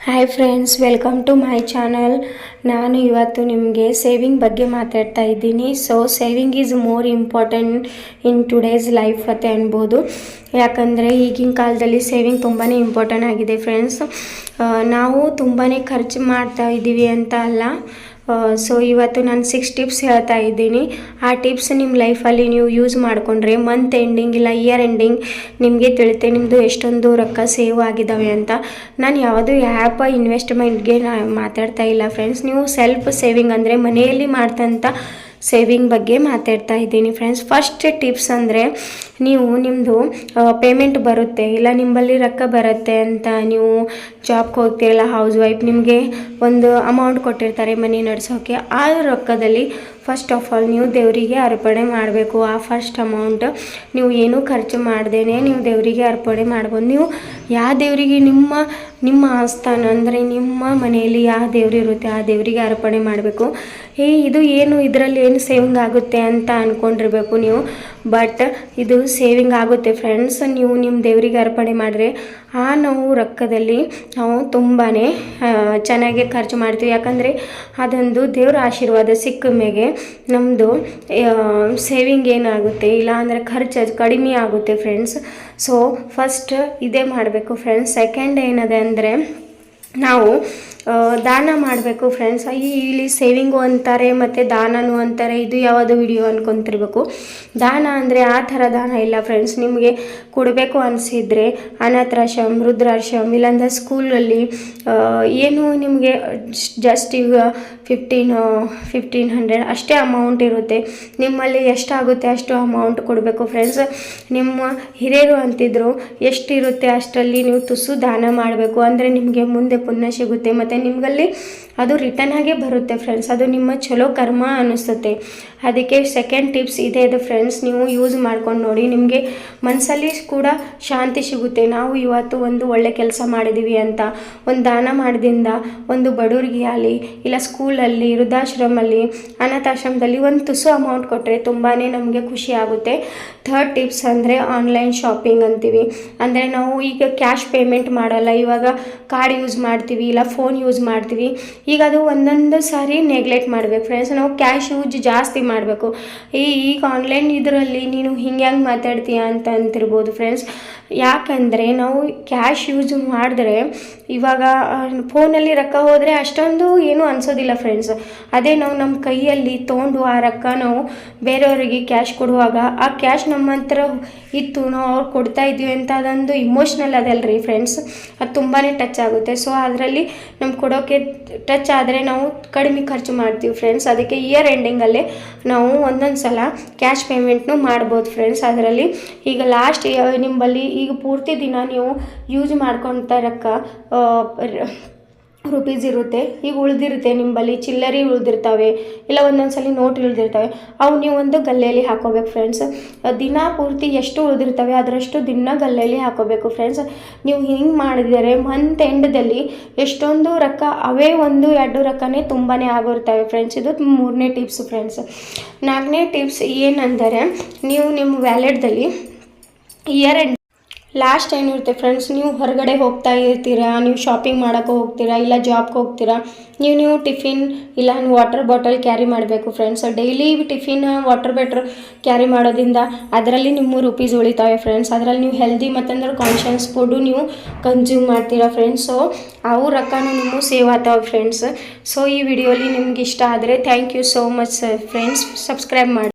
Hi friends, welcome to my channel. ನಾನು ಇವತ್ತು ನಿಮಗೆ ಸೇವಿಂಗ್ ಬಗ್ಗೆ ಮಾತಾಡ್ತಾ ಇದ್ದೀನಿ. So saving is more important in today's life ಅಂತ ಅನ್ಬೋದು. ಯಾಕಂದರೆ ಈಗಿನ ಕಾಲದಲ್ಲಿ ಸೇವಿಂಗ್ ತುಂಬಾ ಇಂಪಾರ್ಟೆಂಟ್ ಆಗಿದೆ ಫ್ರೆಂಡ್ಸ್. ನಾವು ತುಂಬಾ ಖರ್ಚು ಮಾಡ್ತಾ ಇದ್ದೀವಿ ಅಂತ ಅಲ್ಲ. ಸೊ ಇವತ್ತು ನಾನು 6 ಟಿಪ್ಸ್ ಹೇಳ್ತಾ ಇದ್ದೀನಿ. ಆ ಟಿಪ್ಸ್ ನಿಮ್ಮ ಲೈಫಲ್ಲಿ ನೀವು ಯೂಸ್ ಮಾಡಿಕೊಂಡ್ರೆ ಮಂತ್ ಎಂಡಿಂಗ್ ಇಲ್ಲ ಇಯರ್ ಎಂಡಿಂಗ್ ನಿಮಗೆ ತಿಳಿತೆ ನಿಮ್ಮದು ಎಷ್ಟೊಂದು ರೊಕ್ಕ ಸೇವ್ ಆಗಿದ್ದಾವೆ ಅಂತ. ನಾನು ಯಾವುದೂ ಆ್ಯಪ್ ಇನ್ವೆಸ್ಟ್ಮೆಂಟ್ಗೆ ಮಾತಾಡ್ತಾ ಇಲ್ಲ ಫ್ರೆಂಡ್ಸ್. ನೀವು ಸೆಲ್ಫ್ ಸೇವಿಂಗ್ ಅಂದರೆ ಮನೆಯಲ್ಲಿ ಮಾಡ್ತಂಥ ಸೇವಿಂಗ್ ಬಗ್ಗೆ ಮಾತಾಡ್ತಾ ಇದ್ದೀನಿ ಫ್ರೆಂಡ್ಸ್. ಫಸ್ಟ್ ಟಿಪ್ಸ್ ಅಂದರೆ, ನೀವು ನಿಮ್ಮದು ಪೇಮೆಂಟ್ ಬರುತ್ತೆ ಇಲ್ಲ ನಿಮ್ಮಲ್ಲಿ ರೊಕ್ಕ ಬರುತ್ತೆ ಅಂತ ನೀವು ಜಾಬ್ಗೆ ಹೋಗ್ತೀರಲ್ಲ, ಹೌಸ್ ವೈಫ್, ನಿಮಗೆ ಒಂದು ಅಮೌಂಟ್ ಕೊಟ್ಟಿರ್ತಾರೆ ಮನೆ ನಡೆಸೋಕ್ಕೆ. ಆ ರೊಕ್ಕದಲ್ಲಿ ಫಸ್ಟ್ ಆಫ್ ಆಲ್ ನೀವು ದೇವರಿಗೆ ಅರ್ಪಣೆ ಮಾಡಬೇಕು. ಆ ಫಸ್ಟ್ ಅಮೌಂಟ್ ನೀವು ಏನೂ ಖರ್ಚು ಮಾಡ್ದೇನೆ ನೀವು ದೇವರಿಗೆ ಅರ್ಪಣೆ ಮಾಡ್ಬೋದು. ನೀವು ಯಾವ ದೇವರಿಗೆ ನಿಮ್ಮ ಆಸ್ಥಾನ ಅಂದರೆ ನಿಮ್ಮ ಮನೆಯಲ್ಲಿ ಯಾವ ದೇವ್ರು ಇರುತ್ತೆ ಆ ದೇವರಿಗೆ ಅರ್ಪಣೆ ಮಾಡಬೇಕು. ಇದು ಏನು ಇದರಲ್ಲಿ ಏನು ಸೇವಿಂಗ್ ಆಗುತ್ತೆ ಅಂತ ಅಂದ್ಕೊಂಡಿರ್ಬೇಕು ನೀವು. ಬಟ್ ಇದು ಸೇವಿಂಗ್ ಆಗುತ್ತೆ ಫ್ರೆಂಡ್ಸ್. ನೀವು ನಿಮ್ಮ ದೇವರಿಗೆ ಅರ್ಪಣೆ ಮಾಡಿದ್ರೆ ನಾವು ರೊಕ್ಕದಲ್ಲಿ ನಾವು ತುಂಬಾ ಚೆನ್ನಾಗಿ ಖರ್ಚು ಮಾಡ್ತೀವಿ. ಯಾಕಂದರೆ ಅದೊಂದು ದೇವ್ರ ಆಶೀರ್ವಾದ ಸಿಕ್ಕ ಮೇಲೆ ನಮ್ಮದು ಸೇವಿಂಗ್ ಏನಾಗುತ್ತೆ, ಇಲ್ಲ ಅಂದರೆ ಖರ್ಚು ಕಡಿಮೆ ಆಗುತ್ತೆ ಫ್ರೆಂಡ್ಸ್. ಸೊ ಫಸ್ಟ್ ಇದೇ ಮಾಡಬೇಕು ಫ್ರೆಂಡ್ಸ್. ಸೆಕೆಂಡ್ ಏನದೆ ಅಂದರೆ, ನಾವು ದಾನ ಮಾಡಬೇಕು ಫ್ರೆಂಡ್ಸ್. ಇಲ್ಲಿ ಸೇವಿಂಗು ಅಂತಾರೆ ಮತ್ತು ದಾನನೂ ಅಂತಾರೆ. ಇದು ಯಾವುದು ವಿಡಿಯೋ ಅನ್ಕೊತಿರ್ಬೇಕು. ದಾನ ಅಂದರೆ ಆ ಥರ ದಾನ ಇಲ್ಲ ಫ್ರೆಂಡ್ಸ್. ನಿಮಗೆ ಕೊಡಬೇಕು ಅನಿಸಿದರೆ ಅನಾಥಾಶ್ರಮ, ವೃದ್ಧಾಶ್ರಮ, ಇಲ್ಲಾಂದರೆ ಸ್ಕೂಲಲ್ಲಿ ಏನು ನಿಮಗೆ ಜಸ್ಟ್ ಈಗ 1500 ಅಷ್ಟೇ ಅಮೌಂಟ್ ಇರುತ್ತೆ. ನಿಮ್ಮಲ್ಲಿ ಎಷ್ಟಾಗುತ್ತೆ ಅಷ್ಟು ಅಮೌಂಟ್ ಕೊಡಬೇಕು ಫ್ರೆಂಡ್ಸ್. ನಿಮ್ಮ ಹಿರಿಯರು ಅಂತಿದ್ರು ಎಷ್ಟಿರುತ್ತೆ ಅಷ್ಟರಲ್ಲಿ ನೀವು ತುಸು ದಾನ ಮಾಡಬೇಕು. ಅಂದರೆ ನಿಮಗೆ ಮುಂದೆ ಪುಣ್ಯ ಸಿಗುತ್ತೆ ಮತ್ತು ನಿಮಗಲ್ಲಿ ಅದು ರಿಟರ್ನ್ ಆಗೇ ಬರುತ್ತೆ ಫ್ರೆಂಡ್ಸ್. ಅದು ನಿಮ್ಮ ಚಲೋ ಕರ್ಮ ಅನ್ನಿಸುತ್ತೆ. ಅದಕ್ಕೆ ಸೆಕೆಂಡ್ ಟಿಪ್ಸ್ ಇದೆ ಫ್ರೆಂಡ್ಸ್. ನೀವು ಯೂಸ್ ಮಾಡ್ಕೊಂಡು ನೋಡಿ, ನಿಮಗೆ ಮನಸ್ಸಲ್ಲಿ ಕೂಡ ಶಾಂತಿ ಸಿಗುತ್ತೆ. ನಾವು ಇವತ್ತು ಒಂದು ಒಳ್ಳೆ ಕೆಲಸ ಮಾಡಿದ್ದೀವಿ ಅಂತ ಒಂದು ದಾನ ಮಾಡೋದ್ರಿಂದ ಒಂದು ಬಡವರಿಗೆ ಆಗಲಿ ಇಲ್ಲ ಸ್ಕೂಲಲ್ಲಿ, ವೃದ್ಧಾಶ್ರಮಲ್ಲಿ, ಅನಾಥಾಶ್ರಮದಲ್ಲಿ ಒಂದು ತುಸು ಅಮೌಂಟ್ ಕೊಟ್ಟರೆ ತುಂಬಾ ನಮಗೆ ಖುಷಿ ಆಗುತ್ತೆ. ಥರ್ಡ್ ಟಿಪ್ಸ್ ಅಂದರೆ ಆನ್ಲೈನ್ ಶಾಪಿಂಗ್ ಅಂತೀವಿ. ಅಂದರೆ ನಾವು ಈಗ ಕ್ಯಾಶ್ ಪೇಮೆಂಟ್ ಮಾಡೋಲ್ಲ, ಇವಾಗ ಕಾರ್ಡ್ ಯೂಸ್ ಮಾಡ್ತೀವಿ ಇಲ್ಲ ಫೋನ್ ಯೂಸ್ ಮಾಡ್ತೀವಿ. ಈಗ ಅದು ಒಂದೊಂದು ಸಾರಿ ನೆಗ್ಲೆಕ್ಟ್ ಮಾಡಬೇಕು ಫ್ರೆಂಡ್ಸ್. ನಾವು ಕ್ಯಾಶ್ ಯೂಸ್ ಜಾಸ್ತಿ ಮಾಡಬೇಕು. ಈಗ ಆನ್ಲೈನ್ ಇದರಲ್ಲಿ ನೀನು ಹಿಂಗೆ ಮಾತಾಡ್ತೀಯ ಅಂತ ಅಂತಿರ್ಬೋದು ಫ್ರೆಂಡ್ಸ್. ಯಾಕಂದರೆ ನಾವು ಕ್ಯಾಶ್ ಯೂಸ್ ಮಾಡಿದ್ರೆ ಇವಾಗ ಫೋನಲ್ಲಿ ರೊಕ್ಕ ಹೋದರೆ ಅಷ್ಟೊಂದು ಏನೂ ಅನಿಸೋದಿಲ್ಲ ಫ್ರೆಂಡ್ಸ್. ಅದೇ ನಾವು ನಮ್ಮ ಕೈಯಲ್ಲಿ ತೊಗೊಂಡು ಆ ರೊಕ್ಕ ನಾವು ಬೇರೆಯವರಿಗೆ ಕ್ಯಾಶ್ ಕೊಡುವಾಗ ಆ ಕ್ಯಾಶ್ ನಮ್ಮ ಹತ್ರ ಇತ್ತು, ನಾವು ಅವ್ರು ಕೊಡ್ತಾ ಇದ್ವಿ ಅಂತ ಅದೊಂದು ಇಮೋಷ್ನಲ್ ಅದಲ್ರಿ ಫ್ರೆಂಡ್ಸ್. ಅದು ತುಂಬಾ ಟಚ್ ಆಗುತ್ತೆ. ಸೊ ಅದರಲ್ಲಿ ನಮ್ಗೆ ಕೊಡೋಕ್ಕೆ ಟಚ್ ಆದರೆ ನಾವು ಕಡಿಮೆ ಖರ್ಚು ಮಾಡ್ತೀವಿ ಫ್ರೆಂಡ್ಸ್. ಅದಕ್ಕೆ ಇಯರ್ ಎಂಡಿಂಗಲ್ಲೇ ನಾವು ಒಂದೊಂದು ಸಲ ಕ್ಯಾಶ್ ಪೇಮೆಂಟ್ನು ಮಾಡ್ಬೋದು ಫ್ರೆಂಡ್ಸ್. ಅದರಲ್ಲಿ ಈಗ ಲಾಸ್ಟ್ ನಿಮ್ಮಲ್ಲಿ ಈಗ ಪೂರ್ತಿ ದಿನ ನೀವು ಯೂಸ್ ಮಾಡ್ಕೊಳ್ತಾ ರೊಕ್ಕ ರುಪೀಸ್ ಇರುತ್ತೆ. ಈಗ ಉಳಿದಿರುತ್ತೆ ನಿಮ್ಮಲ್ಲಿ ಚಿಲ್ಲರಿ ಉಳಿದಿರ್ತವೆ ಇಲ್ಲ ಒಂದೊಂದು ಸಲ ನೋಟ್ ಉಳಿದಿರ್ತವೆ. ಅವು ನೀವು ಒಂದು ಗಲ್ಲೆಯಲ್ಲಿ ಹಾಕೋಬೇಕು ಫ್ರೆಂಡ್ಸ್. ದಿನ ಪೂರ್ತಿ ಎಷ್ಟು ಉಳಿದಿರ್ತವೆ ಅದರಷ್ಟು ದಿನ ಗಲ್ಲೆಯಲ್ಲಿ ಹಾಕೋಬೇಕು ಫ್ರೆಂಡ್ಸ್. ನೀವು ಹಿಂಗೆ ಮಾಡಿದರೆ ಮಂತ್ ಎಂಡದಲ್ಲಿ ಎಷ್ಟೊಂದು ರೊಕ್ಕ ಅವೇ 1-2 ರೊಕ್ಕನೇ ತುಂಬಾ ಆಗಿರ್ತವೆ ಫ್ರೆಂಡ್ಸ್. ಇದು 3ನೇ ಟಿಪ್ಸ್ ಫ್ರೆಂಡ್ಸ್. 4ನೇ ಟಿಪ್ಸ್ ಏನಂದರೆ, ನೀವು ನಿಮ್ಮ ವ್ಯಾಲೆಟ್ದಲ್ಲಿ ಇಯರ್ ಎಂಡ್ ಲಾಸ್ಟ್ ಏನಿರುತ್ತೆ ಫ್ರೆಂಡ್ಸ್, ನೀವು ಹೊರಗಡೆ ಹೋಗ್ತಾ ಇರ್ತೀರಾ, ನೀವು ಶಾಪಿಂಗ್ ಮಾಡೋಕ್ಕೆ ಹೋಗ್ತೀರಾ ಇಲ್ಲ ಜಾಬ್ಗೆ ಹೋಗ್ತೀರಾ, ನೀವು ಟಿಫಿನ್ ಇಲ್ಲ ವಾಟರ್ ಬಾಟಲ್ ಕ್ಯಾರಿ ಮಾಡಬೇಕು friends. Daily tiffin water bottle carry ಮಾಡೋದ್ರಿಂದ ಅದರಲ್ಲಿ ನಿಮ್ಮ ರೂಪೀಸ್ ಉಳಿತಾವೆ ಫ್ರೆಂಡ್ಸ್. ಅದರಲ್ಲಿ ನೀವು ಹೆಲ್ದಿ ಮತ್ತಂದ್ರೆ ಕಾನ್ಷಿಯಸ್ ಫುಡ್ಡು ನೀವು ಕನ್ಸ್ಯೂಮ್ ಮಾಡ್ತೀರಾ ಫ್ರೆಂಡ್ಸ್. ಸೊ ಅವು ರೊಕ್ಕನೂ ನಿಮ್ಮ ಸೇವ್ ಆಗ್ತಾವೆ ಫ್ರೆಂಡ್ಸ್. ಸೊ ಈ ವಿಡಿಯೋಲಿ ನಿಮ್ಗೆ ಇಷ್ಟ ಆದರೆ thank you so much friends. Subscribe ಮಾಡಿ.